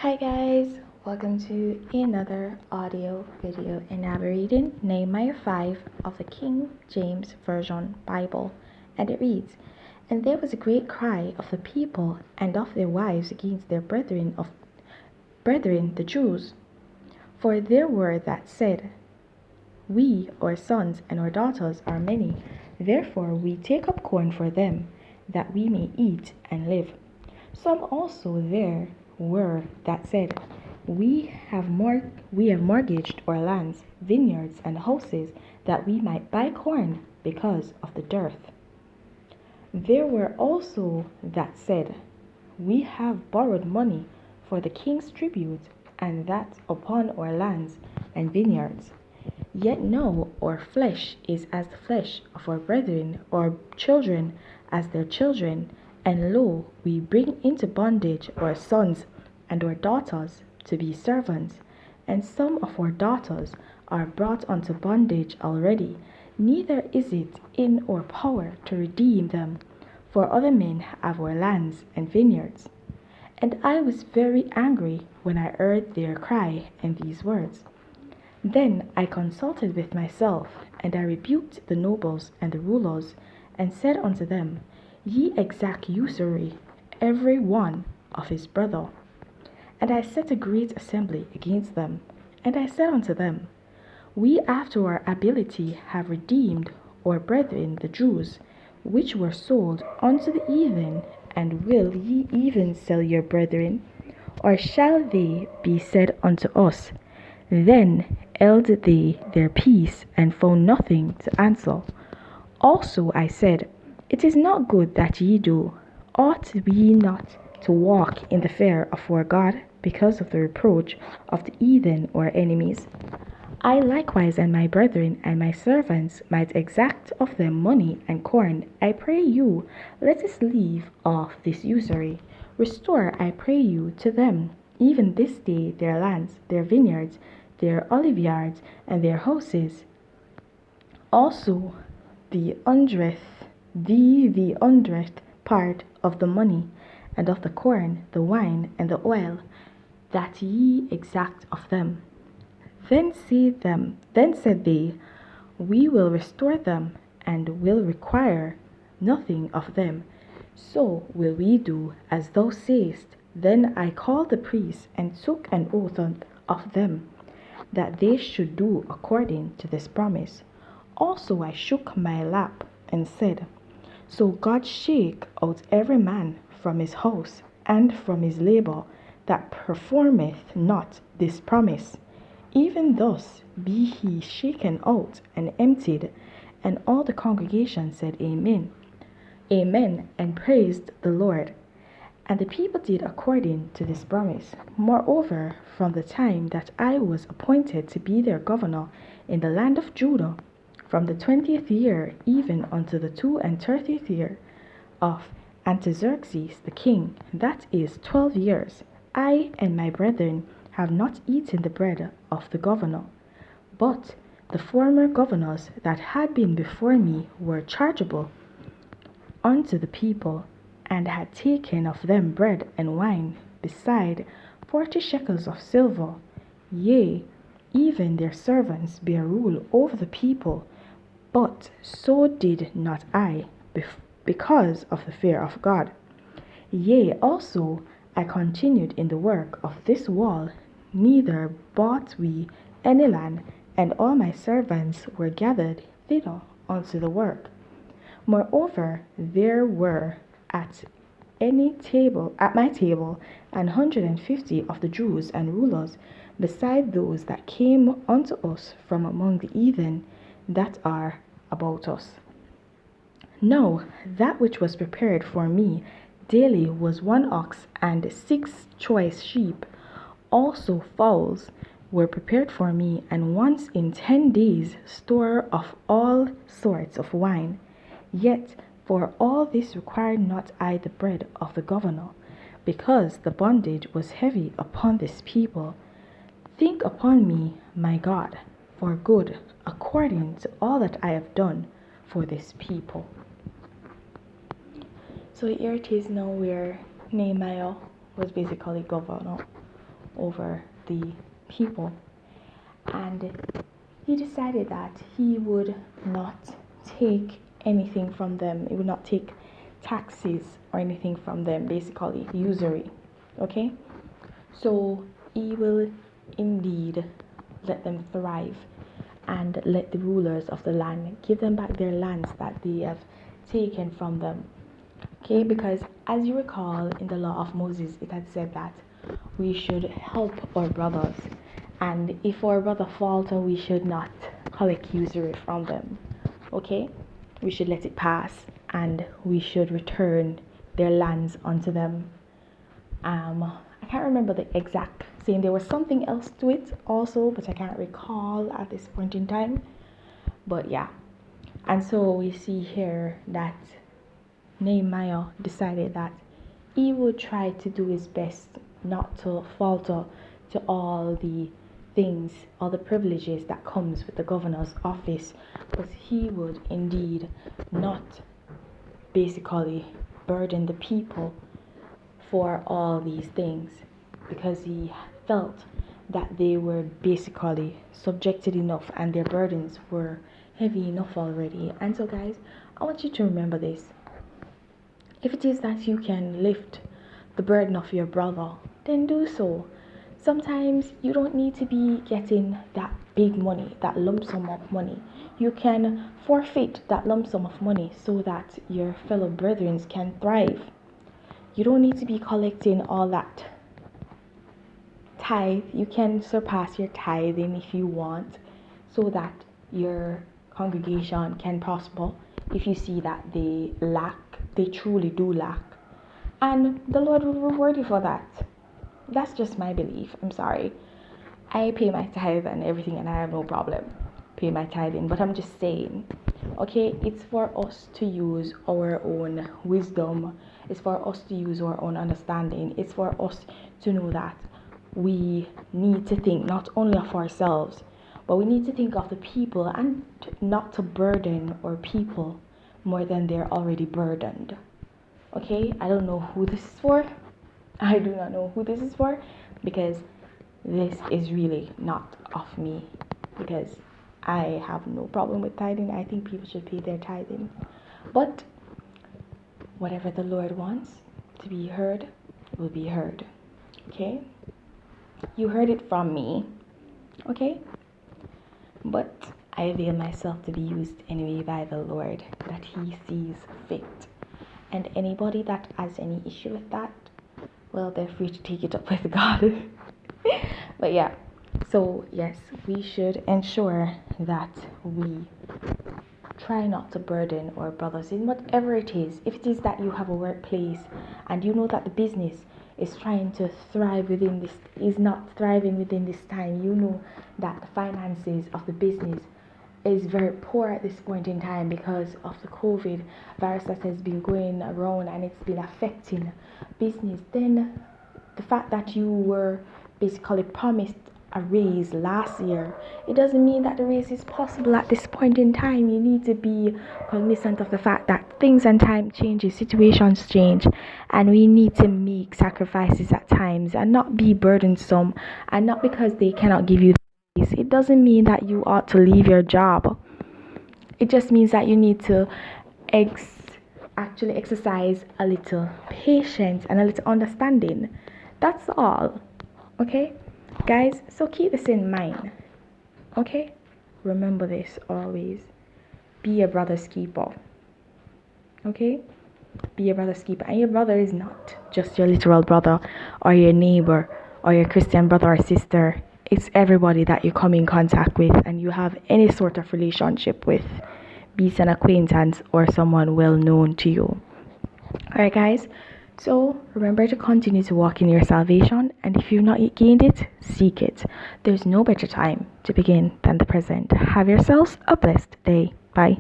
Hi guys, welcome to another audio video, and I'll be reading Nehemiah 5 of the King James Version Bible, and it reads, "And there was a great cry of the people and of their wives against their brethren the Jews, for there were that said, We, our sons and our daughters are many, therefore we take up corn for them, that we may eat and live. Some also there were that said, we have mortgaged our lands, vineyards, and houses, that we might buy corn because of the dearth. There were also that said, We have borrowed money for the king's tribute, and that upon our lands and vineyards. Yet now our flesh is as the flesh of our brethren, our children as their children, and lo, we bring into bondage our sons and our daughters to be servants, and some of our daughters are brought unto bondage already, neither is it in our power to redeem them, for other men have our lands and vineyards. And I was very angry when I heard their cry and these words. Then I consulted with myself, and I rebuked the nobles and the rulers, and said unto them, Ye exact usury, every one of his brother. And I set a great assembly against them, and I said unto them, We after our ability have redeemed our brethren the Jews, which were sold unto the heathen, and will ye even sell your brethren? Or shall they be said unto us, Then held they their peace, and found nothing to answer? Also I said, It is not good that ye do. Ought we not to walk in the fear of our God, because of the reproach of the heathen or enemies? I likewise and my brethren and my servants might exact of them money and corn. I pray you, let us leave off this usury. Restore, I pray you, to them even this day their lands, their vineyards, their oliveyards, and their houses. Also the hundredth part of the money, and of the corn, the wine, and the oil, that ye exact of them. Then said they, We will restore them, and will require nothing of them. So will we do as thou sayest. Then I called the priests, and took an oath of them, that they should do according to this promise. Also I shook my lap, and said, So God shake out every man from his house, and from his labor, that performeth not this promise. Even thus be he shaken out and emptied. And all the congregation said, Amen. Amen, and praised the Lord. And the people did according to this promise. Moreover, from the time that I was appointed to be their governor in the land of Judah, from the 20th year even unto the 32nd year of Artaxerxes the king, that is 12 years, I and my brethren have not eaten the bread of the governor. But the former governors that had been before me were chargeable unto the people, and had taken of them bread and wine, beside 40 shekels of silver. Yea, even their servants bear rule over the people. But so did not I, because of the fear of God. Yea, also I continued in the work of this wall, neither bought we any land, and all my servants were gathered thither unto the work. Moreover, there were at my table 150 of the Jews and rulers, beside those that came unto us from among the heathen that are about us. Now that which was prepared for me daily was 1 ox and 6 choice sheep. Also fowls were prepared for me, and once in 10 days store of all sorts of wine. Yet for all this required not I the bread of the governor, because the bondage was heavy upon this people. Think upon me, my God, for good, according to all that I have done for this people." So here it is now where Nehemiah was basically governor over the people. And he decided that he would not take anything from them. He would not take taxes or anything from them, basically usury. Okay? So he will indeed let them thrive and let the rulers of the land give them back their lands that they have taken from them. Okay, because as you recall in the law of Moses, it had said that we should help our brothers, and if our brother falter, we should not collect usury from them. Okay, we should let it pass, and we should return their lands unto them. I can't remember the exact saying. There was something else to it also, but I can't recall at this point in time. But yeah, and so we see here that Nehemiah decided that he would try to do his best not to falter to all the things, all the privileges that comes with the governor's office, but he would indeed not basically burden the people for all these things, because he felt that they were basically subjected enough and their burdens were heavy enough already. And so guys, I want you to remember this. If it is that you can lift the burden of your brother, then do so. Sometimes you don't need to be getting that big money, that lump sum of money. You can forfeit that lump sum of money so that your fellow brethren can thrive. You don't need to be collecting all that tithe. You can surpass your tithing if you want, so that your congregation can prosper if you see that they lack, they truly do lack. And the Lord will reward you for that. That's just my belief. I'm sorry. I pay my tithe and everything, and I have no problem pay my tithing. But I'm just saying, okay, it's for us to use our own wisdom. It's for us to use our own understanding. It's for us to know that we need to think not only of ourselves, but we need to think of the people, and not to burden our people more than they're already burdened. Okay, I don't know who this is for. I do not know who this is for, because this is really not of me, because I have no problem with tithing. I think people should pay their tithing. But whatever the Lord wants to be heard will be heard. Okay? You heard it from me. Okay? But I avail myself to be used anyway by the Lord that He sees fit. And anybody that has any issue with that, well, they're free to take it up with God. But yeah, so yes, we should ensure that we try not to burden our brothers in whatever it is. If it is that you have a workplace and you know that the business is trying to thrive within this, is not thriving within this time, you know that the finances of the business is very poor at this point in time because of the COVID virus that has been going around and it's been affecting business, then the fact that you were basically promised a raise last year, it doesn't mean that the raise is possible at this point in time. You need to be cognizant of the fact that things and time changes, situations change, and we need to make sacrifices at times and not be burdensome. And not because they cannot give you the raise, it doesn't mean that you ought to leave your job. It just means that you need to actually exercise a little patience and a little understanding. That's all. Okay, guys, so keep this in mind. Okay, remember this always. Be a brother's keeper. Okay, be a brother's keeper. And your brother is not just your literal brother or your neighbor or your Christian brother or sister. It's everybody that you come in contact with and you have any sort of relationship with, be it an acquaintance or someone well known to you. Alright guys, so remember to continue to walk in your salvation, and if you've not yet gained it, seek it. There's no better time to begin than the present. Have yourselves a blessed day. Bye.